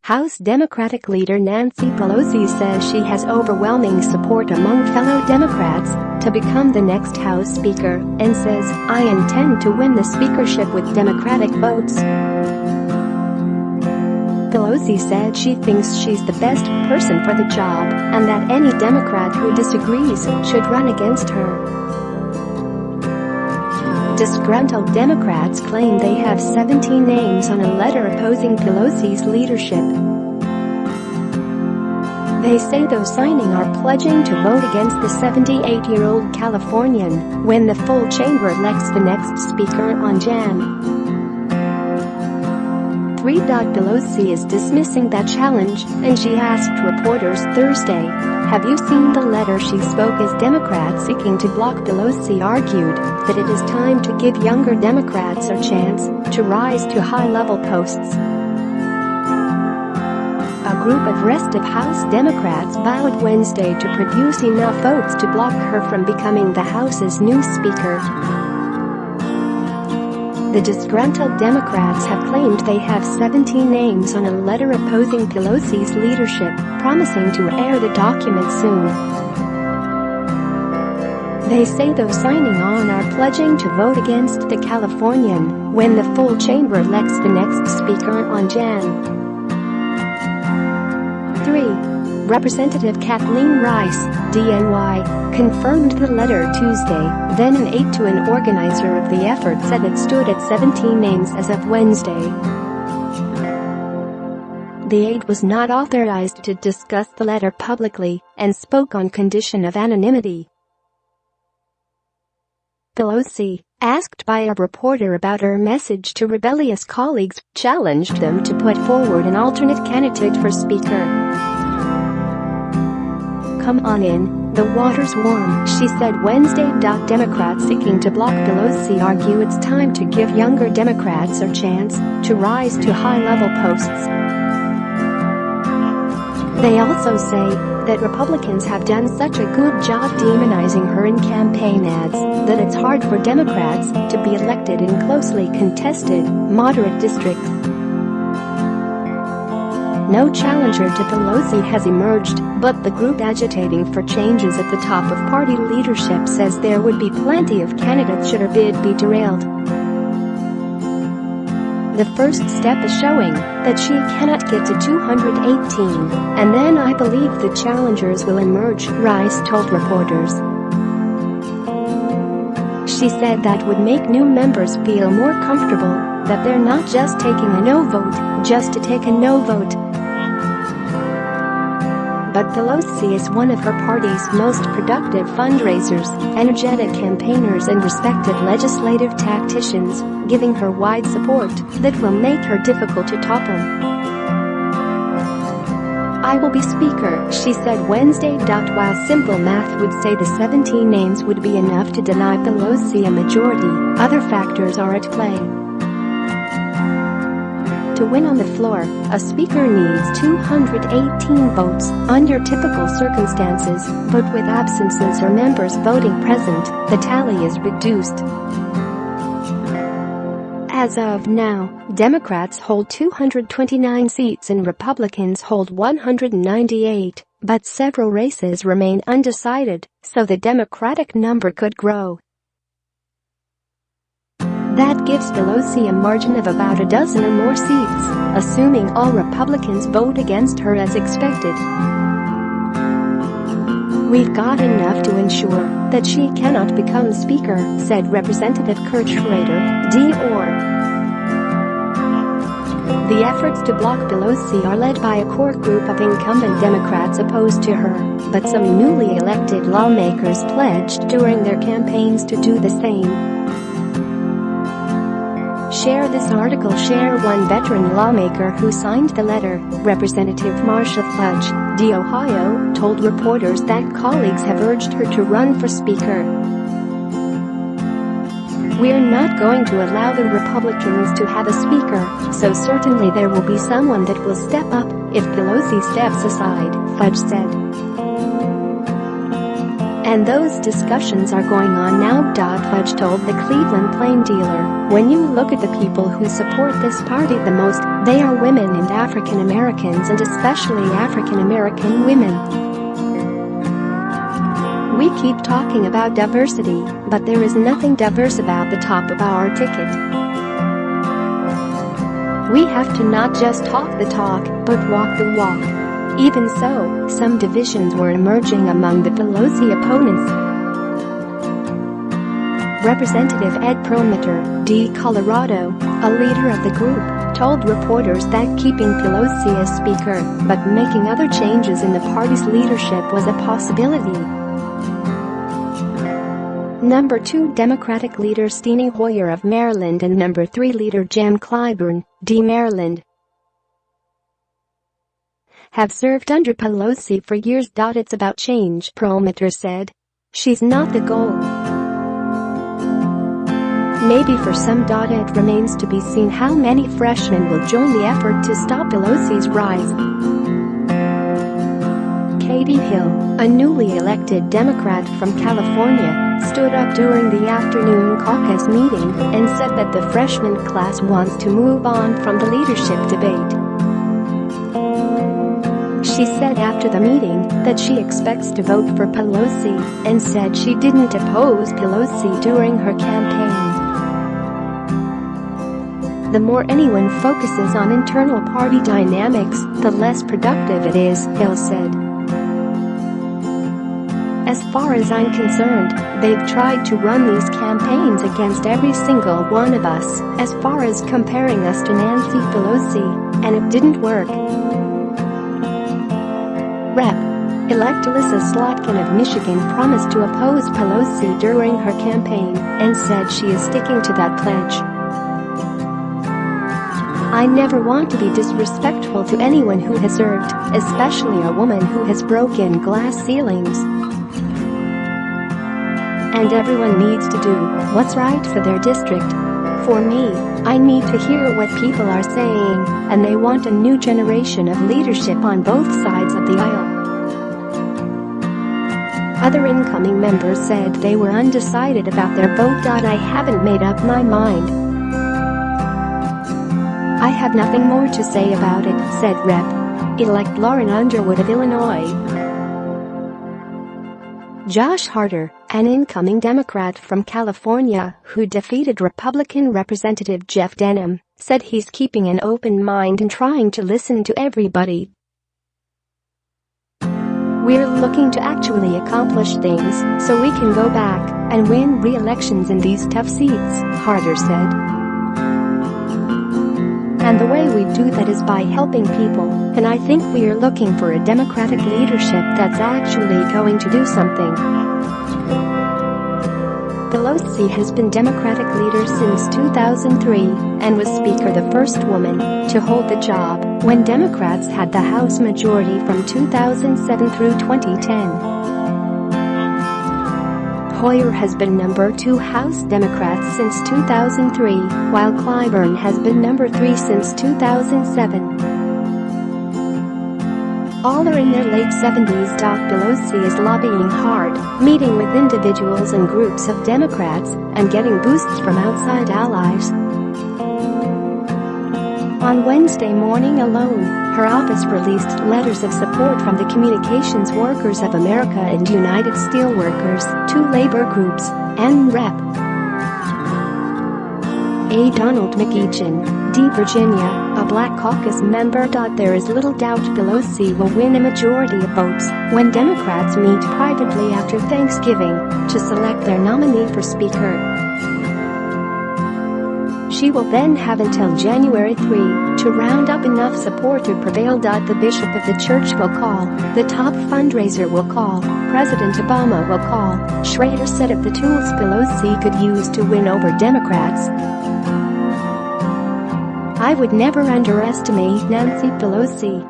House Democratic leader Nancy Pelosi says she has overwhelming support among fellow Democrats to become the next House Speaker and says, "I intend to win the speakership with Democratic votes." Pelosi said she thinks she's the best person for the job and that any Democrat who disagrees should run against her. Disgruntled Democrats claim they have 17 names on a letter opposing Pelosi's leadership. They say those signing are pledging to vote against the 78-year-old Californian when the full chamber elects the next speaker on Jan. 3. Pelosi is dismissing that challenge, and she asked reporters Thursday, "Have you seen the letter?" She spoke as Democrats seeking to block Pelosi argued that it is time to give younger Democrats a chance to rise to high-level posts. A group of restive House Democrats vowed Wednesday to produce enough votes to block her from becoming the House's new speaker. The disgruntled Democrats have claimed they have 17 names on a letter opposing Pelosi's leadership, promising to air the document soon. They say those signing on are pledging to vote against the Californian when the full chamber elects the next speaker on Jan. 3. Representative Kathleen Rice, D-N.Y, confirmed the letter Tuesday, then an aide to an organizer of the effort said it stood at 17 names as of Wednesday. The aide was not authorized to discuss the letter publicly and spoke on condition of anonymity. Pelosi, asked by a reporter about her message to rebellious colleagues, challenged them to put forward an alternate candidate for speaker. "Come on in, the water's warm," she said Wednesday. Democrats seeking to block Pelosi argue it's time to give younger Democrats a chance to rise to high-level posts. They also say that Republicans have done such a good job demonizing her in campaign ads that it's hard for Democrats to be elected in closely contested, moderate districts. No challenger to Pelosi has emerged, but the group agitating for changes at the top of party leadership says there would be plenty of candidates should her bid be derailed. "The first step is showing that she cannot get to 218, and then I believe the challengers will emerge," Rice told reporters. She said that would make new members feel more comfortable, that they're not just taking a no vote, just to take a no vote. But Pelosi is one of her party's most productive fundraisers, energetic campaigners and respected legislative tacticians, giving her wide support that will make her difficult to topple. "I will be speaker," she said Wednesday. While simple math would say the 17 names would be enough to deny Pelosi a majority, other factors are at play. To win on the floor, a speaker needs 218 votes under typical circumstances, but with absences or members voting present, the tally is reduced. As of now, Democrats hold 229 seats and Republicans hold 198, but several races remain undecided, so the Democratic number could grow. That gives Pelosi a margin of about a dozen or more seats, assuming all Republicans vote against her as expected. "We've got enough to ensure that she cannot become speaker," said Representative Kurt Schrader, D.O.R. The efforts to block Pelosi are led by a core group of incumbent Democrats opposed to her, but some newly elected lawmakers pledged during their campaigns to do the same. Share this article. Share one veteran lawmaker who signed the letter, Representative Marsha Fudge, D. Ohio, told reporters that colleagues have urged her to run for speaker. "We're not going to allow the Republicans to have a speaker, so certainly there will be someone that will step up if Pelosi steps aside," Fudge said. And those discussions are going on now. Fudge told the Cleveland Plain Dealer, when you look at the people who support this party the most, they are women and African Americans, and especially African American women. We keep talking about diversity, but there is nothing diverse about the top of our ticket. We have to not just talk the talk, but walk the walk. Even so, some divisions were emerging among the Pelosi opponents. Representative Ed Perlmutter, D. Colorado, a leader of the group, told reporters that keeping Pelosi as speaker but making other changes in the party's leadership was a possibility. Number 2 Democratic leader Steny Hoyer of Maryland and Number 3 leader Jan Clyburn, D. Maryland, have served under Pelosi for years. It's about change, Perlmutter said. She's not the goal. Maybe for some. It remains to be seen how many freshmen will join the effort to stop Pelosi's rise. Katie Hill, a newly elected Democrat from California, stood up during the afternoon caucus meeting and said that the freshman class wants to move on from the leadership debate. She said after the meeting that she expects to vote for Pelosi and said she didn't oppose Pelosi during her campaign. The more anyone focuses on internal party dynamics, the less productive it is, Hill said. As far as I'm concerned, they've tried to run these campaigns against every single one of us, as far as comparing us to Nancy Pelosi, and it didn't work. Rep.Elect Alyssa Slotkin of Michigan promised to oppose Pelosi during her campaign and said she is sticking to that pledge. I never want to be disrespectful to anyone who has served, especially a woman who has broken glass ceilings. And everyone needs to do what's right for their district. For me, I need to hear what people are saying, and they want a new generation of leadership on both sides of the aisle. Other incoming members said they were undecided about their vote. I haven't made up my mind. I have nothing more to say about it, said Rep.Elect Lauren Underwood of Illinois. Josh Harder, an incoming Democrat from California who defeated Republican Representative Jeff Denham, said he's keeping an open mind and trying to listen to everybody. We're looking to actually accomplish things so we can go back and win re-elections in these tough seats, Harder said. And the way we do that is by helping people, and I think we are looking for a Democratic leadership that's actually going to do something. Pelosi has been Democratic leader since 2003 and was Speaker, the first woman to hold the job when Democrats had the House majority from 2007 through 2010. Hoyer has been number 2 House Democrat since 2003, while Clyburn has been number 3 since 2007. All are in their late 70s. Pelosi is lobbying hard, meeting with individuals and groups of Democrats, and getting boosts from outside allies. On Wednesday morning alone, her office released letters of support from the Communications Workers of America and United Steelworkers, 2 labor groups, and Rep.A. Donald McEachin, D. Virginia, a Black Caucus member. There is little doubt Pelosi will win a majority of votes when Democrats meet privately after Thanksgiving to select their nominee for Speaker. She will then have until January 3 to round up enough support to prevail. The bishop of the church will call, the top fundraiser will call, President Obama will call, Schrader said of the tools Pelosi could use to win over Democrats. I would never underestimate Nancy Pelosi.